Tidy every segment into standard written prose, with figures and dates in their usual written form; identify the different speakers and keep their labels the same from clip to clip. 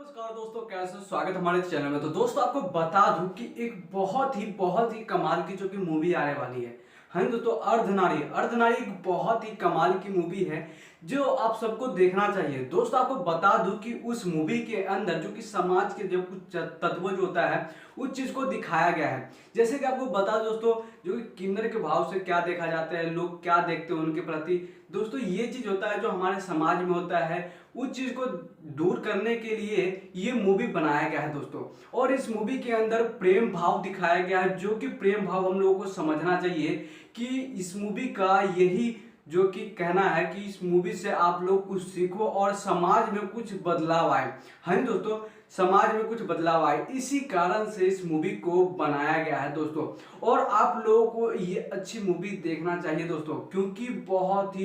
Speaker 1: नमस्कार दोस्तों, कैसे हो? स्वागत हमारे चैनल में। तो दोस्तों आपको बता दूं कि एक बहुत ही कमाल की जो कि मूवी आने वाली है। हाँ दोस्तों, अर्धनारी। अर्धनारी एक बहुत ही कमाल की मूवी है जो आप सबको देखना चाहिए। दोस्तों आपको बता दूं कि उस मूवी के अंदर जो कि समाज के जो कुछ तत्व जो होता है उस चीज को दिखाया गया है। जैसे कि आपको बता दो दोस्तों, जो कि किन्नर के भाव से क्या देखा जाता है, लोग क्या देखते हैं उनके प्रति। दोस्तों ये चीज होता है जो हमारे समाज में होता है, उस चीज को दूर करने के लिए ये मूवी बनाया गया है दोस्तों। और इस मूवी के अंदर प्रेम भाव दिखाया गया है, जो कि प्रेम भाव हम लोगों को समझना चाहिए कि इस मूवी का यही जो कि कहना है कि इस मूवी से आप लोग कुछ सीखो और समाज में कुछ बदलाव आए। हाँ दोस्तों, समाज में कुछ बदलाव आए, इसी कारण से इस मूवी को बनाया गया है दोस्तों। और आप लोगों को ये अच्छी मूवी देखना चाहिए दोस्तों, क्योंकि बहुत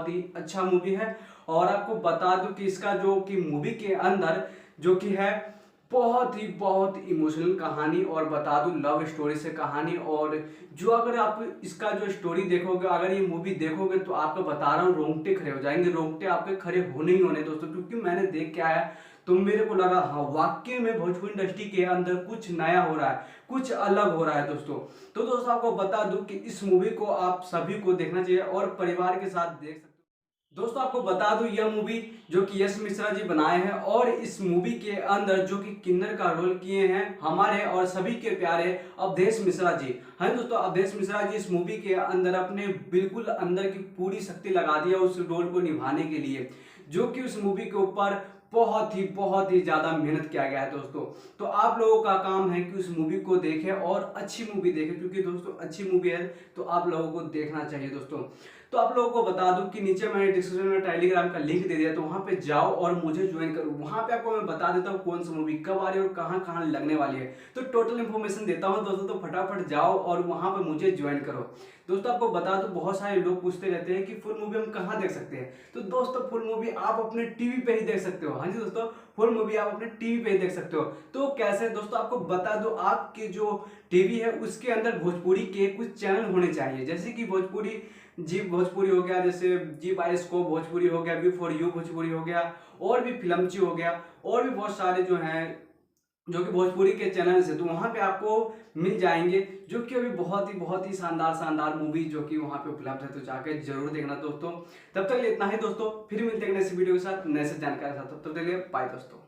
Speaker 1: ही अच्छा मूवी है। और आपको बता दूं कि इसका जो कि मूवी के अंदर जो कि है बहुत इमोशनल कहानी, और बता दूं लव स्टोरी से कहानी। और जो अगर आप इसका जो स्टोरी देखोगे, अगर ये मूवी देखोगे तो आपको बता रहा हूँ रोंगटे खड़े हो जाएंगे। रोंगटे आपके खड़े होने ही होने दोस्तों, क्योंकि मैंने देख के आया तो मेरे को लगा हाँ वाकई में भोजपुरी इंडस्ट्री के अंदर कुछ नया हो रहा है, कुछ अलग हो रहा है दोस्तों। तो दोस्तों आपको बता दूं कि इस मूवी को आप सभी को देखना चाहिए और परिवार के साथ देख सकते हो। दोस्तों आपको बता दूं यह मूवी जो कि यश मिश्रा जी बनाए हैं, और इस मूवी के अंदर जो कि किन्नर का रोल किए हैं हमारे और सभी के प्यारे अवधेश मिश्रा जी। हाँ दोस्तों, अवधेश मिश्रा जी इस मूवी के अंदर अपने बिल्कुल अंदर की पूरी शक्ति लगा दी है उस रोल को निभाने के लिए, जो कि उस मूवी के ऊपर बहुत ही ज्यादा मेहनत किया गया है दोस्तों। तो आप लोगों का काम है कि उस मूवी को देखें और अच्छी मूवी देखें, क्योंकि दोस्तों अच्छी मूवी है तो आप लोगों को देखना चाहिए दोस्तों। तो आप लोगों को बता दूं कि नीचे मैंने डिस्क्रिप्शन में टेलीग्राम का लिंक दे दिया, तो वहां पे जाओ और मुझे ज्वाइन करो। वहां पे आपको मैं बता देता हूँ कौन सी मूवी कब आ रही है और कहां कहां लगने वाली है, तो टोटल इन्फॉर्मेशन देता हूं दोस्तों। तो फटाफट जाओ और वहां पे मुझे ज्वाइन करो दोस्तों। आपको बता दूं बहुत सारे लोग पूछते रहते हैं कि फुल मूवी हम कहाँ देख सकते हैं, तो दोस्तों फुल मूवी आप अपने टीवी पे ही देख सकते हो। हाँ जी दोस्तों, फुल मूवी आप अपने टीवी पे ही देख सकते हो। तो कैसे दोस्तों, आपको बता दो आपके जो टीवी है उसके अंदर भोजपुरी के कुछ चैनल होने चाहिए, जैसे कि भोजपुरी जी भोजपुरी हो गया, जैसे जी बायोस्कोप भोजपुरी हो गया, वी फॉर यू भोजपुरी हो गया, और भी फिल्मची हो गया, और भी बहुत सारे जो हैं जो कि भोजपुरी के चैनल से, तो वहां पे आपको मिल जाएंगे, जो कि अभी बहुत ही शानदार मूवी जो कि वहां पे उपलब्ध है। तो जाकर जरूर देखना दोस्तों। तब तक के लिए इतना ही दोस्तों, फिर मिलते हैं नेक्स्ट वीडियो के साथ, नए से जानकारी के साथ। तब तक के लिए बाय दोस्तों।